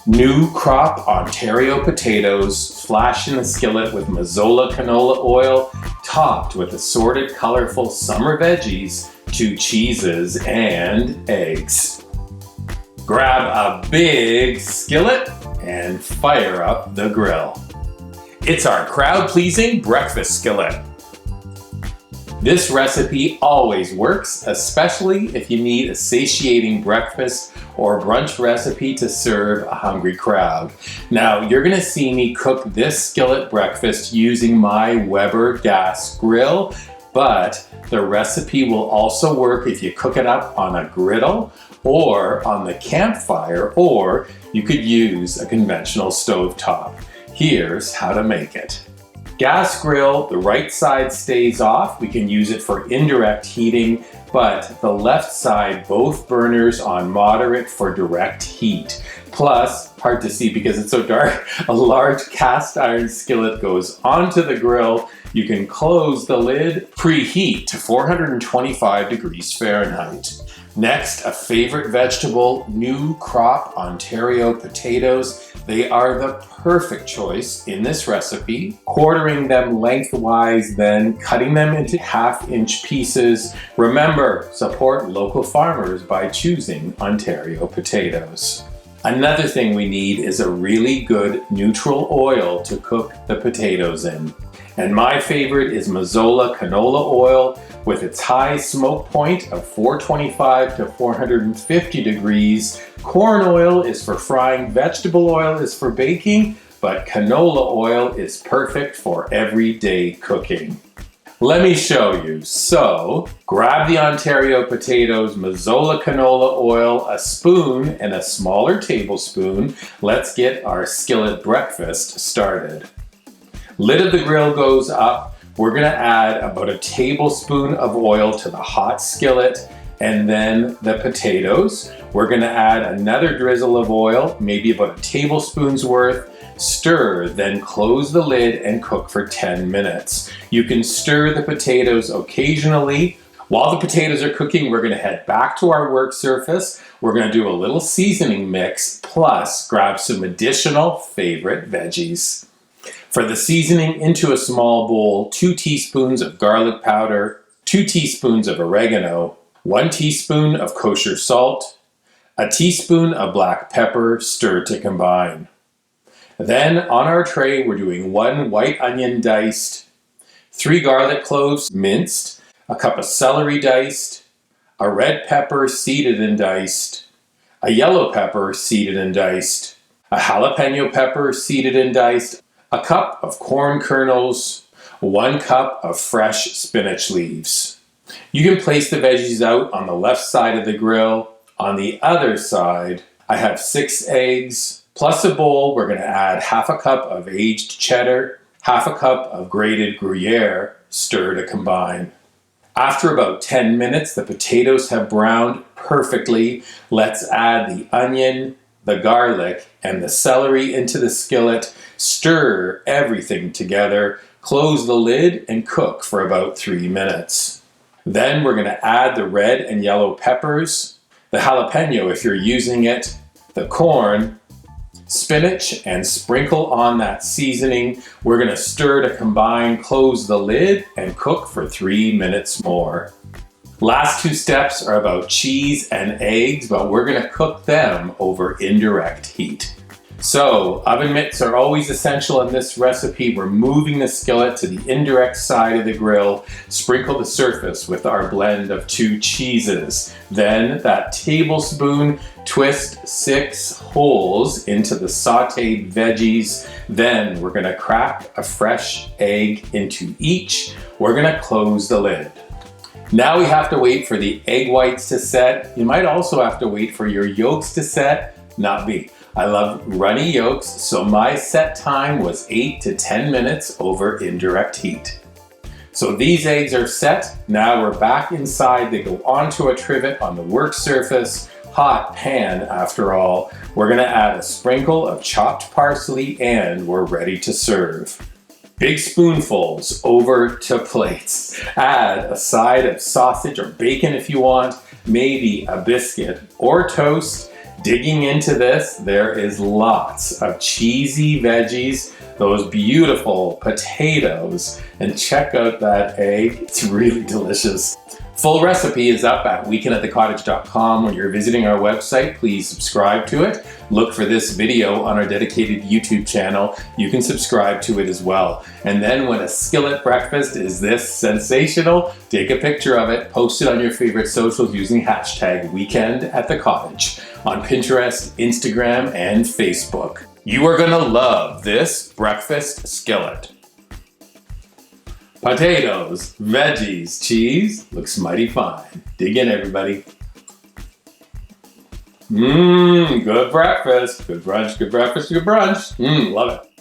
New crop Ontario potatoes, flashed in the skillet with Mazola canola oil, topped with assorted colorful summer veggies, 2 cheeses, and eggs. Grab a big skillet and fire up the grill. It's our crowd-pleasing breakfast skillet. This recipe always works, especially if you need a satiating breakfast or brunch recipe to serve a hungry crowd. Now, you're gonna see me cook this skillet breakfast using my Weber gas grill, but the recipe will also work if you cook it up on a griddle or on the campfire, or you could use a conventional stovetop. Here's how to make it. Gas grill, the right side stays off. We can use it for indirect heating, but the left side, both burners on moderate for direct heat. Plus, hard to see because it's so dark, a large cast iron skillet goes onto the grill. You can close the lid, preheat to 425 degrees Fahrenheit. Next, a favorite vegetable, new crop Ontario potatoes. They are the perfect choice in this recipe. Quartering them lengthwise, then cutting them into 1/2-inch pieces. Remember, support local farmers by choosing Ontario potatoes. Another thing we need is a really good neutral oil to cook the potatoes in. And my favorite is Mazola canola oil with its high smoke point of 425 to 450 degrees. Corn oil is for frying, vegetable oil is for baking, but canola oil is perfect for everyday cooking. Let me show you. So, grab the Ontario potatoes, Mazola canola oil, a spoon and a smaller tablespoon. Let's get our skillet breakfast started. Lid of the grill goes up. We're gonna add about a tablespoon of oil to the hot skillet and then the potatoes. We're gonna add another drizzle of oil, maybe about a tablespoon's worth. Stir, then close the lid and cook for 10 minutes. You can stir the potatoes occasionally. While the potatoes are cooking, we're gonna head back to our work surface. We're gonna do a little seasoning mix, plus grab some additional favorite veggies. For the seasoning, into a small bowl, 2 teaspoons of garlic powder, 2 teaspoons of oregano, 1 teaspoon of kosher salt, a teaspoon of black pepper, stir to combine. Then on our tray, we're doing 1 white onion diced, 3 garlic cloves minced, a cup of celery diced, a red pepper seeded and diced, a yellow pepper seeded and diced, a jalapeno pepper seeded and diced, a cup of corn kernels, 1 cup of fresh spinach leaves. You can place the veggies out on the left side of the grill. On the other side, I have 6 eggs, plus a bowl. We're gonna add 1/2 cup of aged cheddar, 1/2 cup of grated Gruyere, stir to combine. After about 10 minutes, the potatoes have browned perfectly. Let's add the onion, the garlic, and the celery into the skillet. Stir everything together, close the lid, and cook for about 3 minutes. Then we're gonna add the red and yellow peppers, the jalapeno if you're using it, the corn, spinach, and sprinkle on that seasoning. We're gonna stir to combine, close the lid, and cook for 3 minutes more. Last 2 steps are about cheese and eggs, but we're gonna cook them over indirect heat. So, oven mitts are always essential in this recipe. We're moving the skillet to the indirect side of the grill. Sprinkle the surface with our blend of 2 cheeses. Then that tablespoon, twist 6 holes into the sauteed veggies. Then we're gonna crack a fresh egg into each. We're gonna close the lid. Now we have to wait for the egg whites to set. You might also have to wait for your yolks to set, not me. I love runny yolks, so my set time was 8 to 10 minutes over indirect heat. So these eggs are set. Now we're back inside. They go onto a trivet on the work surface. Hot pan after all. We're gonna add a sprinkle of chopped parsley and we're ready to serve. Big spoonfuls over to plates. Add a side of sausage or bacon if you want, maybe a biscuit or toast. Digging into this, there is lots of cheesy veggies, those beautiful potatoes, and check out that egg, it's really delicious. Full recipe is up at weekendatthecottage.com. When you're visiting our website, please subscribe to it. Look for this video on our dedicated YouTube channel. You can subscribe to it as well. And then when a skillet breakfast is this sensational, take a picture of it, post it on your favorite socials using hashtag weekendатthecottage on Pinterest, Instagram, and Facebook. You are gonna love this breakfast skillet. Potatoes, veggies, cheese, looks mighty fine. Dig in, everybody. Good breakfast, good brunch, good breakfast, good brunch. Love it.